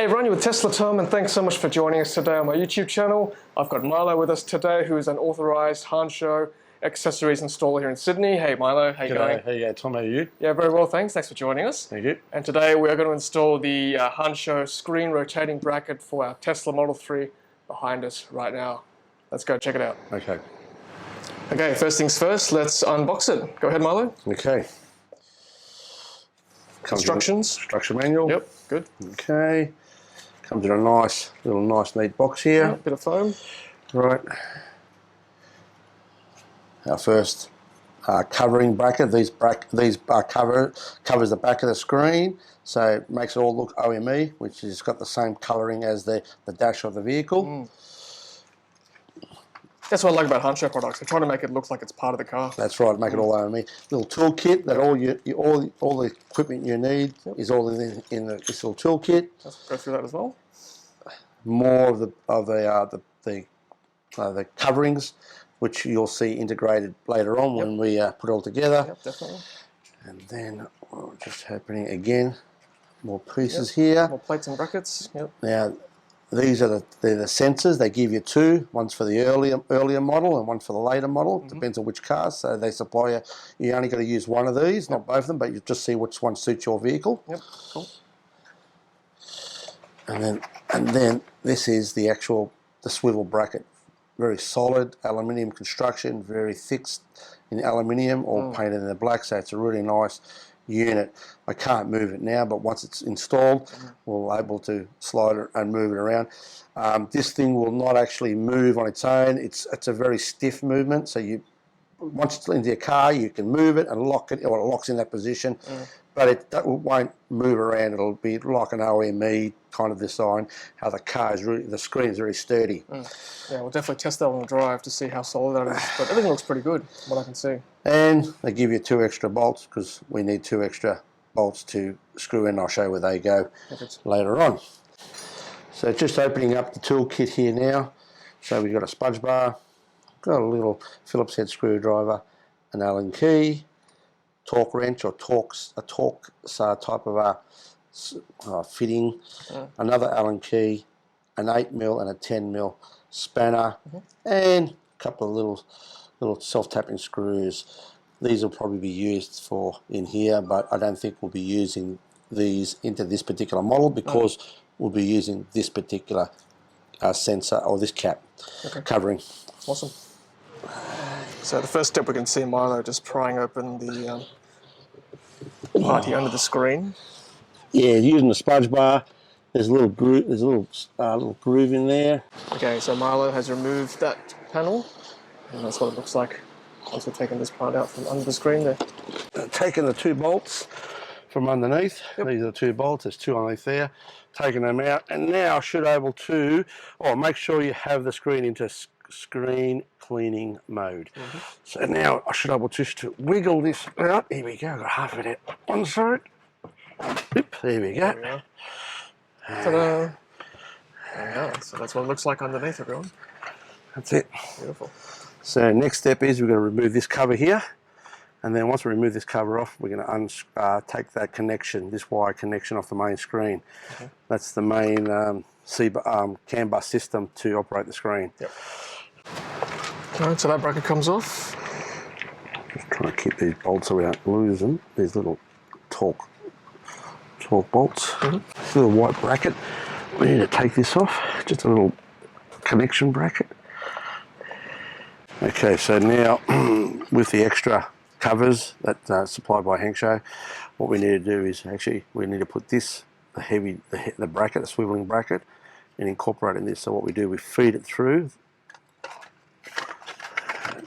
Hey everyone, you're with Tesla Tom, and thanks so much for joining us today on my YouTube channel. I've got Milo with us today, who is an authorised Hansshow accessories installer here in Sydney. Hey Milo, how you going? Hey, yeah, Tom, how are you? Yeah, very well, thanks. Thanks for joining us. Thank you. And today we are going to install the Hansshow screen rotating bracket for our Tesla Model 3 behind us right now. Let's go check it out. Okay. Okay, first things first, let's unbox it. Go ahead, Milo. Okay. Instructions. Instruction manual. Yep, good. Okay. Comes in a nice, neat box here. Yeah, bit of foam. Right. Our first covering bracket. These covers the back of the screen, so it makes it all look OME, which has got the same colouring as the dash of the vehicle. That's what I like about Hansshow products. They're trying to make it look like it's part of the car. That's right, make it all OME. Little toolkit that all the equipment you need is all in this little toolkit. Let's go through that as well. More of the coverings, which you'll see integrated later on when we put it all together. Yep, definitely. And then just happening again, more pieces here. More plates and brackets. Yep. Now, these are the sensors. They give you two. One's for the earlier model and one for the later model. Depends on which cars. So they supply you. You only got to use one of these, not both of them, but you just see which one suits your vehicle. Yep. Cool. And then this is the swivel bracket. Very solid aluminium construction, very fixed in aluminium, all painted in the black. So it's a really nice unit. I can't move it now, but once it's installed, we'll be able to slide it and move it around. This thing will not actually move on its own. It's a very stiff movement. So once it's into your car, you can move it and lock it, or it locks in that position. But it won't move around. It'll be like an OME kind of design. How the screen is very sturdy. Yeah, we'll definitely test that on the drive to see how solid that is. But everything looks pretty good, from what I can see. And they give you 2 extra bolts because we need 2 extra bolts to screw in. I'll show you where they go later on. So just opening up the toolkit here now. So we've got a spudge bar, got a little Phillips head screwdriver, an Allen key, torque wrench or a torque type of a fitting, another Allen key, an 8mm and a 10mm spanner, and a couple of little self-tapping screws. These will probably be used in here, but I don't think we'll be using these into this particular model because we'll be using this particular sensor or this cap covering. Awesome. So the first step, we can see Milo just prying open the part here under the screen. Yeah, using the spudge bar. There's a little groove. There's a little groove in there. Okay, so Milo has removed that panel, and that's what it looks like once we've taken this part out from under the screen there. Taking the 2 bolts from underneath. These are the 2 bolts. There's 2 underneath there. Taking them out, and now I should be able to. Make sure you have the screen into screen cleaning mode. So now I should be able to wiggle this out. Here we go. Got half of it on side. Oop, there we go. Ta-da! There we go. So that's what it looks like underneath, everyone. That's it. Beautiful. So next step is we're going to remove this cover here, and then once we remove this cover off, we're going to take that connection, this wire connection, off the main screen. That's the main CAN bus system to operate the screen. Yep. Alright, so that bracket comes off. Just trying to keep these bolts so we don't lose them. These little torque bolts. This little white bracket. We need to take this off. Just a little connection bracket. Okay, so now with the extra covers that are supplied by Hansshow, what we need to do is we need to put this, the bracket, the swiveling bracket, and incorporate in this. So what we do, we feed it through.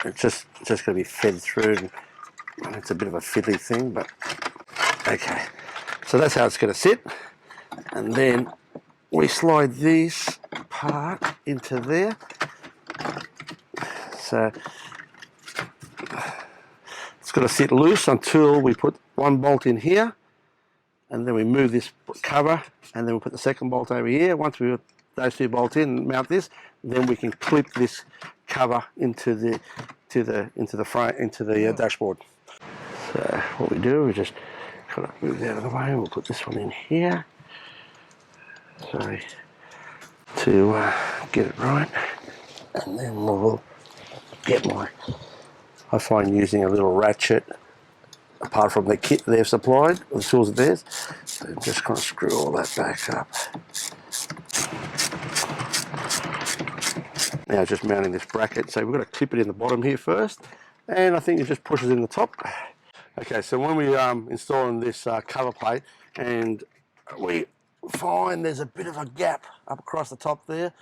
It's just going to be fed through, and it's a bit of a fiddly thing, but okay. So that's how it's going to sit, and then we slide this part into there. So it's got to sit loose until we put 1 bolt in here, and then we move this cover, and then we put the second bolt over here. Once we put those 2 bolts in and mount this, then we can clip this cover into the dashboard. So what we do is just kind of move it out of the way. We'll put this one in here. Sorry, to get it right, and then we'll get I find using a little ratchet, apart from the kit they've supplied, the tools are theirs, so just kind of screw all that back up. Now just mounting this bracket, so we've got to clip it in the bottom here first, and I think it just pushes in the top. Okay, so when we installing this cover plate, and we find there's a bit of a gap up across the top there.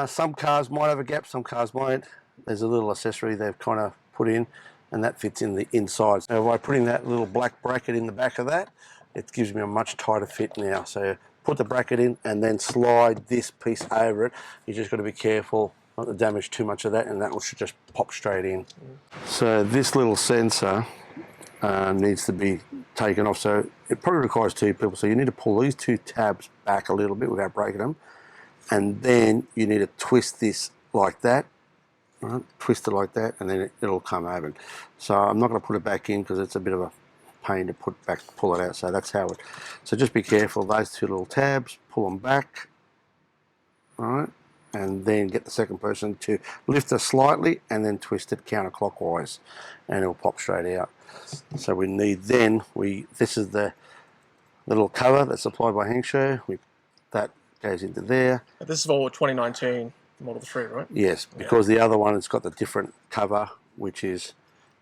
Some cars might have a gap, some cars won't. There's a little accessory they've kind of put in, and that fits in the inside. So by putting that little black bracket in the back of that, it gives me a much tighter fit now. So put the bracket in and then slide this piece over it. You just got to be careful not to damage too much of that, and that should just pop straight in. So this little sensor needs to be taken off. So it probably requires two people. So you need to pull these two tabs back a little bit without breaking them. And then you need to twist this like that, right? Twist it like that, and then it'll come over. So I'm not going to put it back in because it's a bit of a pain to pull it out. So that's how it. So just be careful. Those two little tabs, pull them back, all right, and then get the second person to lift it slightly and then twist it counterclockwise, and it'll pop straight out. So we need this is the little cover that's supplied by Hansshow. That goes into there. This is for 2019 Model 3, right? Yes, because the other one has got the different cover, which is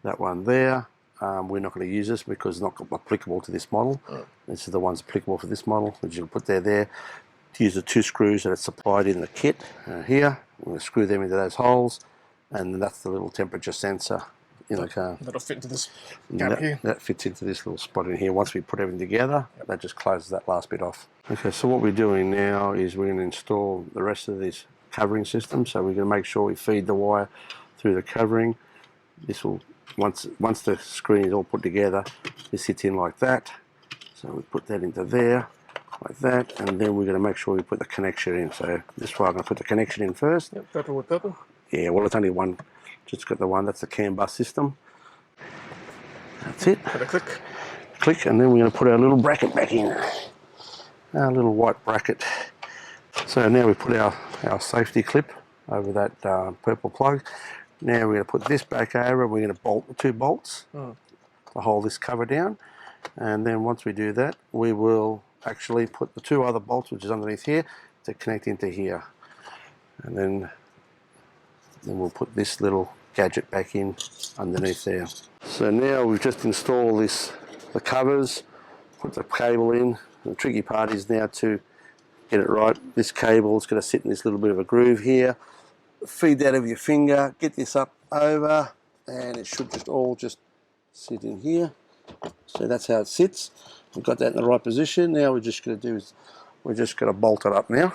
that one there. We're not going to use this because it's not applicable to this model. This is the ones applicable for this model, which you can put there. Use the two screws that are supplied in the kit here. We're going to screw them into those holes, and that's the little temperature sensor in the car. That'll fit into this gap here. That fits into this little spot in here. Once we put everything together, that just closes that last bit off. Okay, so what we're doing now is we're going to install the rest of this covering system. So we're going to make sure we feed the wire through the covering. This will, once the screen is all put together, this sits in like that. So we put that into there, like that, and then we're going to make sure we put the connection in. So this way I'm going to put the connection in first. Yep, purple with purple. Yeah, well, it's only one. Just got the one. That's the CAN bus system. That's it. Put a click. Click, and then we're going to put our little bracket back in. Our little white bracket. So now we put our safety clip over that purple plug. Now we're going to put this back over. We're going to bolt the two bolts to hold this cover down. And then once we do that, we will actually put the two other bolts, which is underneath here, to connect into here. And then we'll put this little gadget back in underneath there. So now we've just installed the covers, put the cable in. The tricky part is now to get it right. This cable is going to sit in this little bit of a groove here. Feed that over your finger, get this up over, and it should just sit in here. So that's how it sits. We've got that in the right position. Now we're just going to bolt it up now.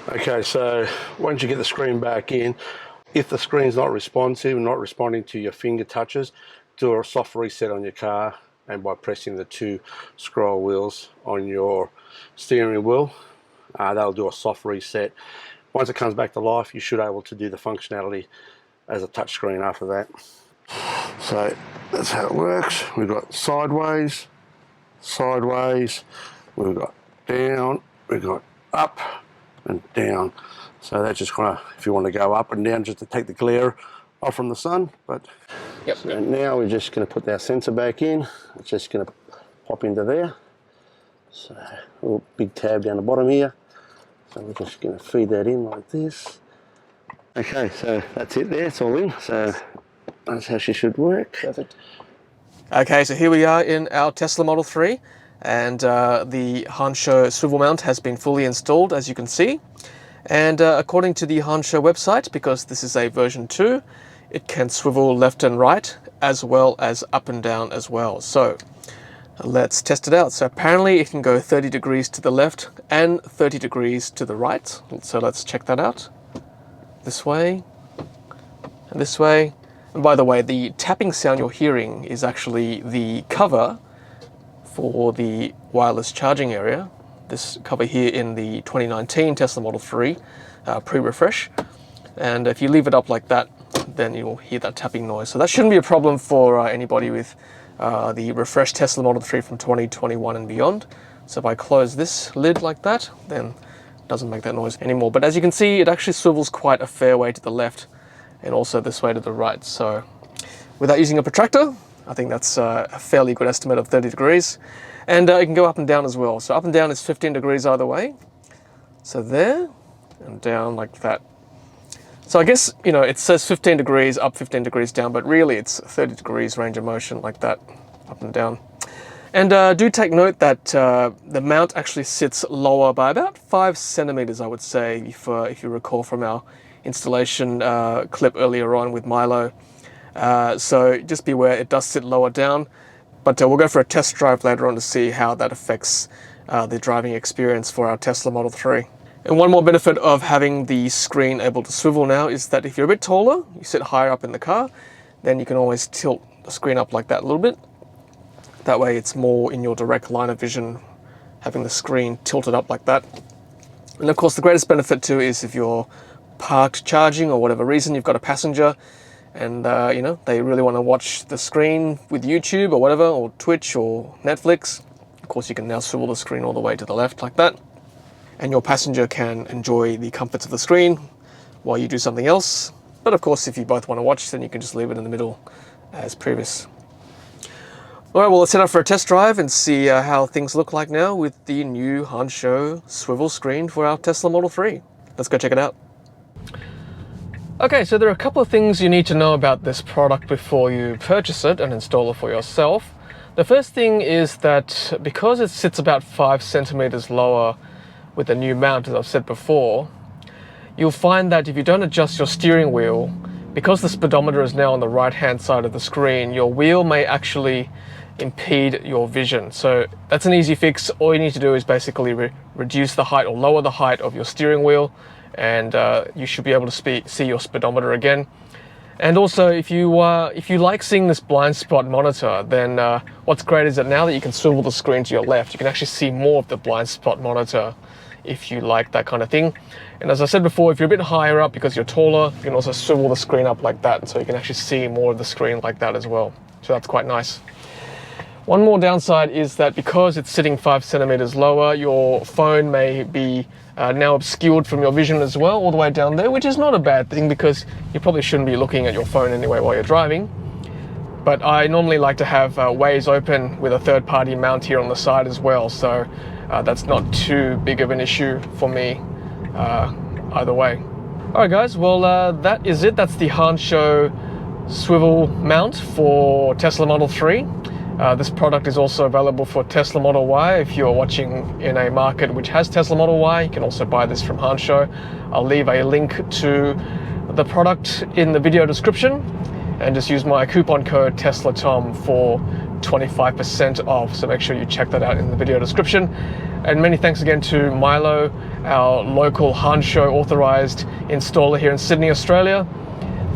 Okay, so once you get the screen back in, if the screen's not responsive, not responding to your finger touches, do a soft reset on your car, and by pressing the two scroll wheels on your steering wheel, that'll do a soft reset. Once it comes back to life, you should be able to do the functionality as a touch screen after that. So that's how it works. We've got sideways, we've got down, we've got up and down. So that's just kind of, if you want to go up and down just to take the glare off from the sun. But yep. So now we're just going to put our sensor back in. It's just going to pop into there. So a little big tab down the bottom here. So we're just going to feed that in like this. Okay, so that's it there. It's all in. So that's how she should work. Perfect. Okay, so here we are in our Tesla Model 3, and the Hansshow swivel mount has been fully installed, as you can see. And according to the Hansshow website, because this is a version 2, it can swivel left and right, as well as up and down as well. So let's test it out. So apparently it can go 30 degrees to the left and 30 degrees to the right. So let's check that out. This way and this way. And by the way, the tapping sound you're hearing is actually the cover for the wireless charging area. This cover here in the 2019 Tesla Model 3 pre-refresh. and if you leave it up like that, then you'll hear that tapping noise. So that shouldn't be a problem for anybody with the refreshed Tesla Model 3 from 2021 and beyond. So if I close this lid like that, then it doesn't make that noise anymore. But as you can see, it actually swivels quite a fair way to the left and also this way to the right. So without using a protractor, I think that's a fairly good estimate of 30 degrees. And it can go up and down as well. So up and down is 15 degrees either way. So there, and down like that. So I guess, you know, it says 15 degrees up, 15 degrees down, but really it's 30 degrees range of motion like that, up and down. And do take note that the mount actually sits lower by about 5 centimeters, I would say, if you recall from our installation clip earlier on with Milo. So just be aware it does sit lower down, but we'll go for a test drive later on to see how that affects the driving experience for our Tesla Model 3. And one more benefit of having the screen able to swivel now is that if you're a bit taller, you sit higher up in the car, then you can always tilt the screen up like that a little bit. That way it's more in your direct line of vision, having the screen tilted up like that. And of course the greatest benefit too is if you're parked charging or whatever reason, you've got a passenger and you know, they really want to watch the screen with YouTube or whatever, or Twitch or Netflix. Of course you can now swivel the screen all the way to the left like that. And your passenger can enjoy the comforts of the screen while you do something else. But of course, if you both want to watch, then you can just leave it in the middle as previous. All right, well, let's head out for a test drive and see how things look like now with the new Hansshow swivel screen for our Tesla Model 3. Let's go check it out. Okay, so there are a couple of things you need to know about this product before you purchase it and install it for yourself. The first thing is that because it sits about 5 centimeters lower with the new mount, as I've said before, you'll find that if you don't adjust your steering wheel, because the speedometer is now on the right hand side of the screen, your wheel may actually impede your vision. So that's an easy fix. All you need to do is basically reduce the height or lower the height of your steering wheel, and you should be able to see your speedometer again. And also, if you like seeing this blind spot monitor, then what's great is that now that you can swivel the screen to your left, you can actually see more of the blind spot monitor if you like that kind of thing. And as I said before, if you're a bit higher up because you're taller, you can also swivel the screen up like that, so you can actually see more of the screen like that as well. So that's quite nice. One more downside is that because it's sitting 5 centimeters lower, your phone may be now obscured from your vision as well, all the way down there, which is not a bad thing because you probably shouldn't be looking at your phone anyway while you're driving. But I normally like to have ways open with a third-party mount here on the side as well, so that's not too big of an issue for me either way. Alright guys, well that is it. That's the Hansshow swivel mount for Tesla Model 3. This product is also available for Tesla Model Y. If you're watching in a market which has Tesla Model Y, you can also buy this from Hansshow. I'll leave a link to the product in the video description, and just use my coupon code TESLATOM for 25% off. So make sure you check that out in the video description. And many thanks again to Milo, our local Hansshow authorized installer here in Sydney, Australia,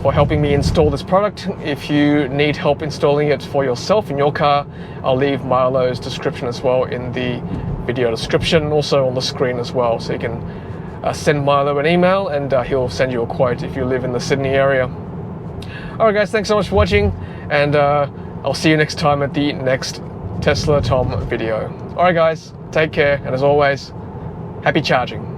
for helping me install this product. If you need help installing it for yourself in your car, I'll leave Milo's description as well in the video description, and also on the screen as well. So you can send Milo an email and he'll send you a quote if you live in the Sydney area. Alright guys, thanks so much for watching, and I'll see you next time at the next Tesla Tom video. Alright guys, take care, and as always, happy charging.